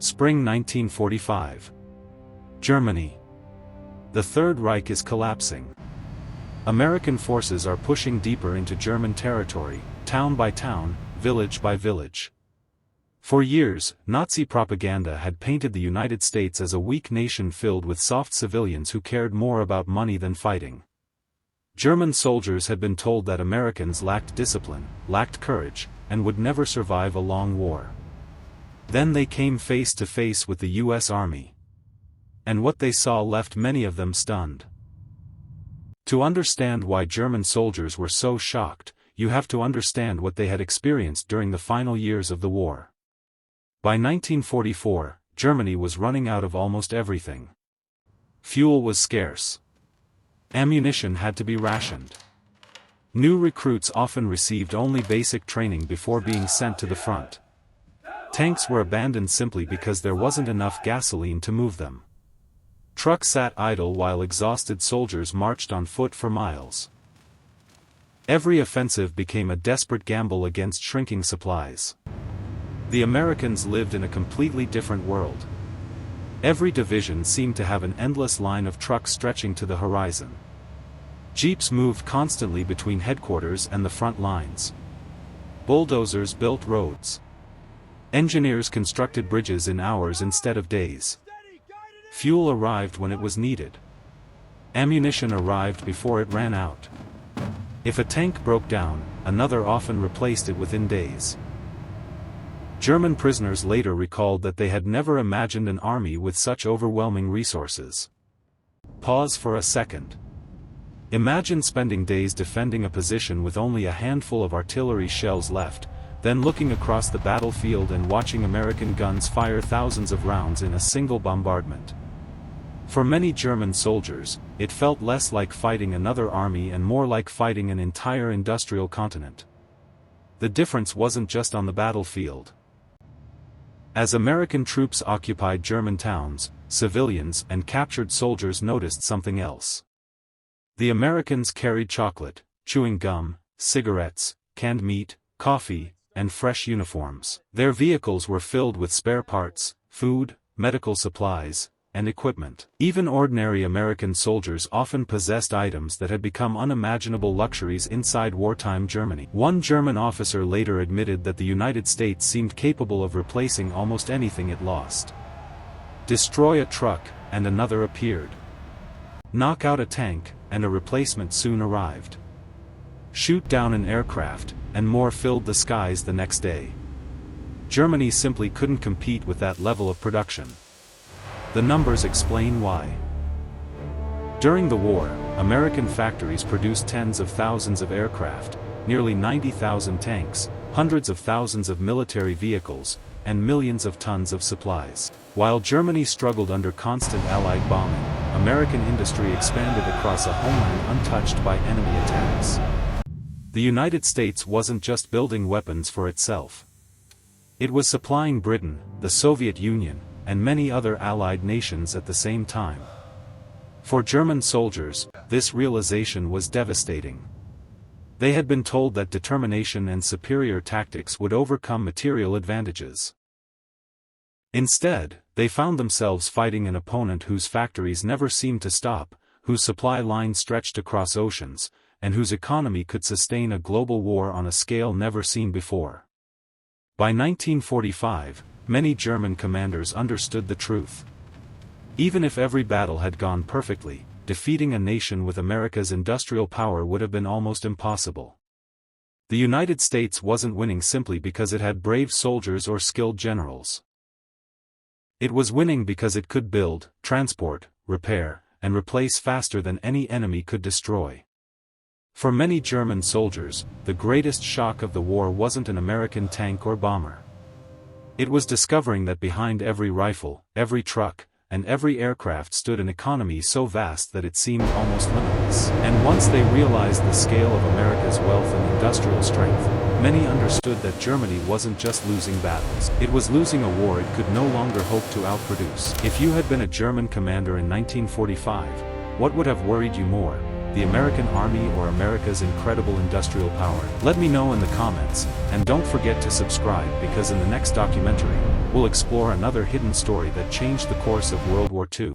Spring 1945. Germany. The Third Reich is collapsing. American forces are pushing deeper into German territory, town by town, village by village. For years, Nazi propaganda had painted the United States as a weak nation filled with soft civilians who cared more about money than fighting. German soldiers had been told that Americans lacked discipline, lacked courage, and would never survive a long war. Then they came face to face with the U.S. Army. And what they saw left many of them stunned. To understand why German soldiers were so shocked, you have to understand what they had experienced during the final years of the war. By 1944, Germany was running out of almost everything. Fuel was scarce. Ammunition had to be rationed. New recruits often received only basic training before being sent to the front. Tanks were abandoned simply because there wasn't enough gasoline to move them. Trucks sat idle while exhausted soldiers marched on foot for miles. Every offensive became a desperate gamble against shrinking supplies. The Americans lived in a completely different world. Every division seemed to have an endless line of trucks stretching to the horizon. Jeeps moved constantly between headquarters and the front lines. Bulldozers built roads. Engineers constructed bridges in hours instead of days. Fuel arrived when it was needed. Ammunition arrived before it ran out. If a tank broke down, another often replaced it within days. German prisoners later recalled that they had never imagined an army with such overwhelming resources. Pause for a second. Imagine spending days defending a position with only a handful of artillery shells left, then looking across the battlefield and watching American guns fire thousands of rounds in a single bombardment. For many German soldiers, it felt less like fighting another army and more like fighting an entire industrial continent. The difference wasn't just on the battlefield. As American troops occupied German towns, civilians and captured soldiers noticed something else. The Americans carried chocolate, chewing gum, cigarettes, canned meat, coffee, and fresh uniforms. Their vehicles were filled with spare parts, food, medical supplies, and equipment. Even ordinary American soldiers often possessed items that had become unimaginable luxuries inside wartime Germany. One German officer later admitted that the United States seemed capable of replacing almost anything it lost. Destroy a truck, and another appeared. Knock out a tank, and a replacement soon arrived. Shoot down an aircraft, and more filled the skies the next day. Germany simply couldn't compete with that level of production. The numbers explain why. During the war, American factories produced tens of thousands of aircraft, nearly 90,000 tanks, hundreds of thousands of military vehicles, and millions of tons of supplies. While Germany struggled under constant Allied bombing, American industry expanded across a homeland untouched by enemy attacks. The United States wasn't just building weapons for itself. It was supplying Britain, the Soviet Union, and many other Allied nations at the same time. For German soldiers, this realization was devastating. They had been told that determination and superior tactics would overcome material advantages. Instead, they found themselves fighting an opponent whose factories never seemed to stop, whose supply lines stretched across oceans, and whose economy could sustain a global war on a scale never seen before. By 1945, many German commanders understood the truth. Even if every battle had gone perfectly, defeating a nation with America's industrial power would have been almost impossible. The United States wasn't winning simply because it had brave soldiers or skilled generals. It was winning because it could build, transport, repair, and replace faster than any enemy could destroy. For many German soldiers, the greatest shock of the war wasn't an American tank or bomber. It was discovering that behind every rifle, every truck, and every aircraft stood an economy so vast that it seemed almost limitless. And once they realized the scale of America's wealth and industrial strength, many understood that Germany wasn't just losing battles, it was losing a war it could no longer hope to outproduce. If you had been a German commander in 1945, what would have worried you more? The American Army or America's incredible industrial power? Let me know in the comments, and don't forget to subscribe because in the next documentary, we'll explore another hidden story that changed the course of World War II.